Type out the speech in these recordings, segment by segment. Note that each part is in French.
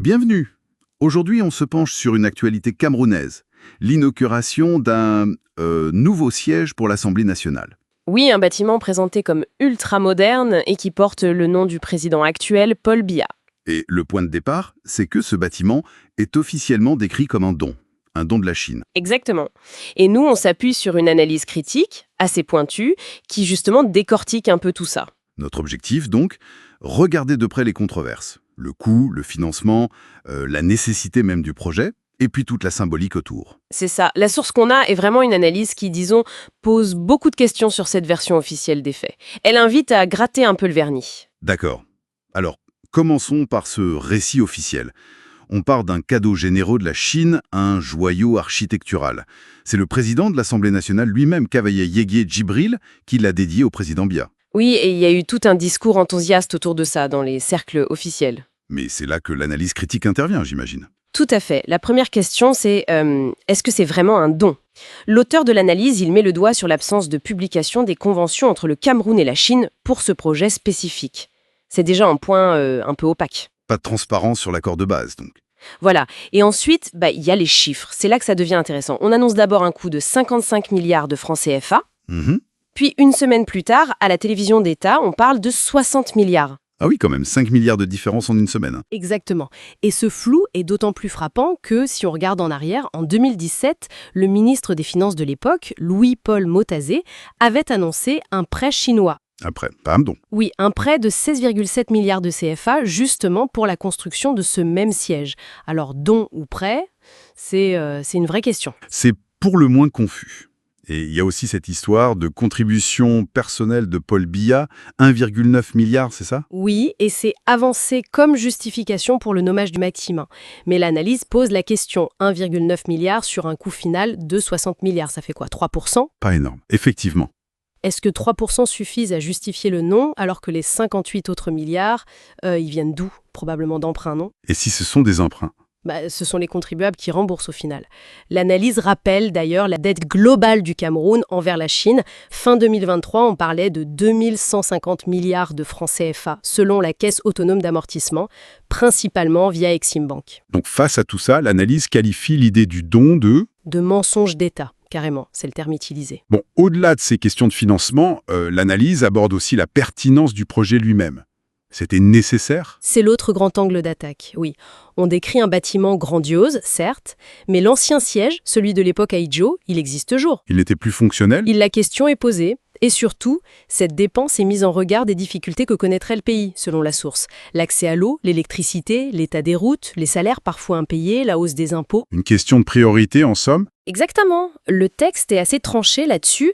Bienvenue. Aujourd'hui, on se penche sur une actualité camerounaise, l'inauguration d'un nouveau siège pour l'Assemblée nationale. Oui, un bâtiment présenté comme ultra moderne et qui porte le nom du président actuel, Paul Biya. Et le point de départ, c'est que ce bâtiment est officiellement décrit comme un don de la Chine. Exactement. Et nous, on s'appuie sur une analyse critique, assez pointue, qui justement décortique un peu tout ça. Notre objectif, donc, regarder de près les controverses, le coût, le financement, la nécessité même du projet, et puis toute la symbolique autour. C'est ça. La source qu'on a est vraiment une analyse qui, disons, pose beaucoup de questions sur cette version officielle des faits. Elle invite à gratter un peu le vernis. D'accord. Alors, commençons par ce récit officiel. On part d'un cadeau généreux de la Chine, un joyau architectural. C'est le président de l'Assemblée nationale lui-même, Cavaillé Yégué Djibril, qui l'a dédié au président Biya. Oui, et il y a eu tout un discours enthousiaste autour de ça dans les cercles officiels. Mais c'est là que l'analyse critique intervient, j'imagine. Tout à fait. La première question, c'est est-ce que c'est vraiment un don? L'auteur de l'analyse, il met le doigt sur l'absence de publication des conventions entre le Cameroun et la Chine pour ce projet spécifique. C'est déjà un point un peu opaque. Pas de transparence sur l'accord de base, donc. Voilà. Et ensuite, il y a les chiffres. C'est là que ça devient intéressant. On annonce d'abord un coût de 55 milliards de francs CFA. Puis, une semaine plus tard, à la télévision d'État, on parle de 60 milliards. Ah oui, quand même, 5 milliards de différence en une semaine. Exactement. Et ce flou est d'autant plus frappant que, si on regarde en arrière, en 2017, le ministre des Finances de l'époque, Louis-Paul Motazé, avait annoncé un prêt chinois. Après, pardon. Oui, un prêt de 16,7 milliards de CFA, justement pour la construction de ce même siège. Alors, don ou prêt, c'est une vraie question. C'est pour le moins confus. Et il y a aussi cette histoire de contribution personnelle de Paul Biya, 1,9 milliard, c'est ça? Oui, et c'est avancé comme justification pour le nommage du bâtiment. Mais l'analyse pose la question, 1,9 milliard sur un coût final de 60 milliards, ça fait quoi, 3%? Pas énorme, effectivement. Est-ce que 3% suffisent à justifier le nom, alors que les 58 autres milliards, ils viennent d'où? Probablement d'emprunts, non? Et si ce sont des emprunts? Ce sont les contribuables qui remboursent au final. L'analyse rappelle d'ailleurs la dette globale du Cameroun envers la Chine. Fin 2023, on parlait de 2150 milliards de francs CFA, selon la Caisse autonome d'amortissement, principalement via Exim Bank. Donc face à tout ça, l'analyse qualifie l'idée du don De mensonge d'État, carrément, c'est le terme utilisé. Bon, au-delà de ces questions de financement, l'analyse aborde aussi la pertinence du projet lui-même. C'était nécessaire? C'est l'autre grand angle d'attaque, oui. On décrit un bâtiment grandiose, certes, mais l'ancien siège, celui de l'époque Aïdjo, il existe toujours. Il n'était plus fonctionnel? La question est posée, et surtout, cette dépense est mise en regard des difficultés que connaîtrait le pays, selon la source. L'accès à l'eau, l'électricité, l'état des routes, les salaires parfois impayés, la hausse des impôts. Une question de priorité, en somme? Exactement. Le texte est assez tranché là-dessus.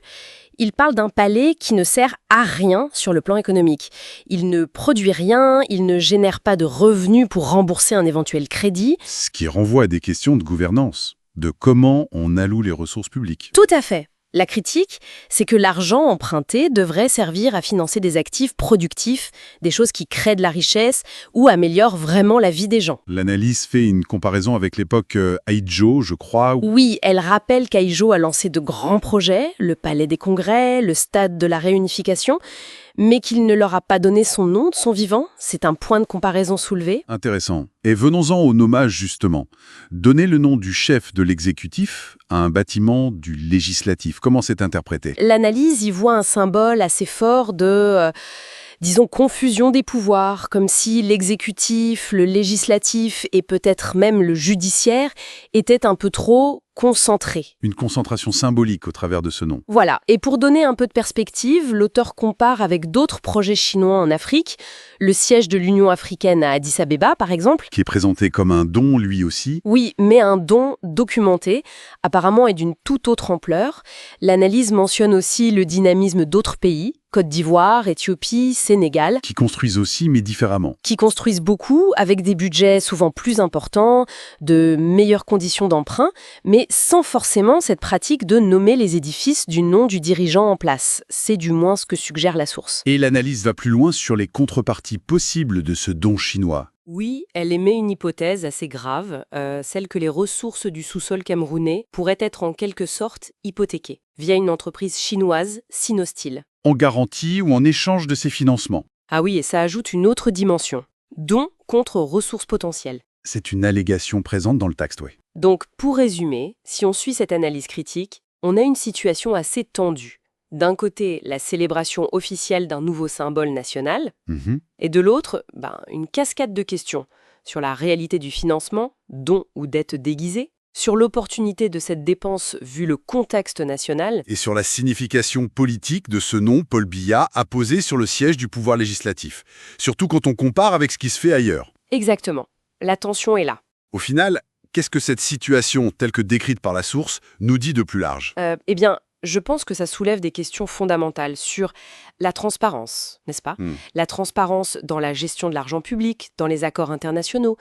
Il parle d'un palais qui ne sert à rien sur le plan économique. Il ne produit rien, il ne génère pas de revenus pour rembourser un éventuel crédit. Ce qui renvoie à des questions de gouvernance, de comment on alloue les ressources publiques. Tout à fait. La critique, c'est que l'argent emprunté devrait servir à financer des actifs productifs, des choses qui créent de la richesse ou améliorent vraiment la vie des gens. L'analyse fait une comparaison avec l'époque Aïdjo, je crois. Oui, elle rappelle qu'Aïdjo a lancé de grands projets, le Palais des Congrès, le Stade de la Réunification, mais qu'il ne leur a pas donné son nom de son vivant. C'est un point de comparaison soulevé. Intéressant. Et venons-en au nommage, justement. Donner le nom du chef de l'exécutif à un bâtiment du législatif, comment c'est interprété? L'analyse y voit un symbole assez fort de, disons, confusion des pouvoirs, comme si l'exécutif, le législatif et peut-être même le judiciaire étaient un peu trop concentrés. Une concentration symbolique au travers de ce nom. Voilà. Et pour donner un peu de perspective, l'auteur compare avec d'autres projets chinois en Afrique, le siège de l'Union africaine à Addis Abeba, par exemple. Qui est présenté comme un don, lui aussi. Oui, mais un don documenté, apparemment est d'une toute autre ampleur. L'analyse mentionne aussi le dynamisme d'autres pays, Côte d'Ivoire, Éthiopie, Sénégal. Qui construisent aussi, mais différemment. Qui construisent beaucoup, avec des budgets souvent plus importants, de meilleures conditions d'emprunt, mais sans forcément cette pratique de nommer les édifices du nom du dirigeant en place. C'est du moins ce que suggère la source. Et l'analyse va plus loin sur les contreparties possibles de ce don chinois. Oui, elle émet une hypothèse assez grave, celle que les ressources du sous-sol camerounais pourraient être en quelque sorte hypothéquées, via une entreprise chinoise, Sinostyle. En garantie ou en échange de ces financements. Ah oui, et ça ajoute une autre dimension. Don contre ressources potentielles. C'est une allégation présente dans le texte, oui. Donc, pour résumer, si on suit cette analyse critique, on a une situation assez tendue. D'un côté, la célébration officielle d'un nouveau symbole national, Mhm. et de l'autre, une cascade de questions sur la réalité du financement, dons ou dettes déguisées, sur l'opportunité de cette dépense vu le contexte national. Et sur la signification politique de ce nom, Paul Biya, apposé sur le siège du pouvoir législatif. Surtout quand on compare avec ce qui se fait ailleurs. Exactement. La tension est là. Au final, qu'est-ce que cette situation, telle que décrite par la source, nous dit de plus large? Eh bien, je pense que ça soulève des questions fondamentales sur la transparence, n'est-ce pas? La transparence dans la gestion de l'argent public, dans les accords internationaux.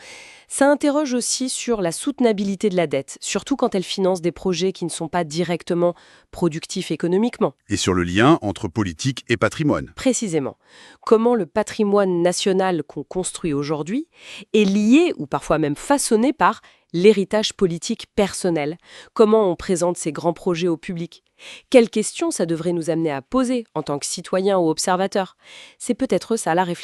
Ça interroge aussi sur la soutenabilité de la dette, surtout quand elle finance des projets qui ne sont pas directement productifs économiquement. Et sur le lien entre politique et patrimoine. Précisément, comment le patrimoine national qu'on construit aujourd'hui est lié ou parfois même façonné par l'héritage politique personnel. Comment on présente ces grands projets au public? Quelles questions ça devrait nous amener à poser en tant que citoyens ou observateurs? C'est peut-être ça la réflexion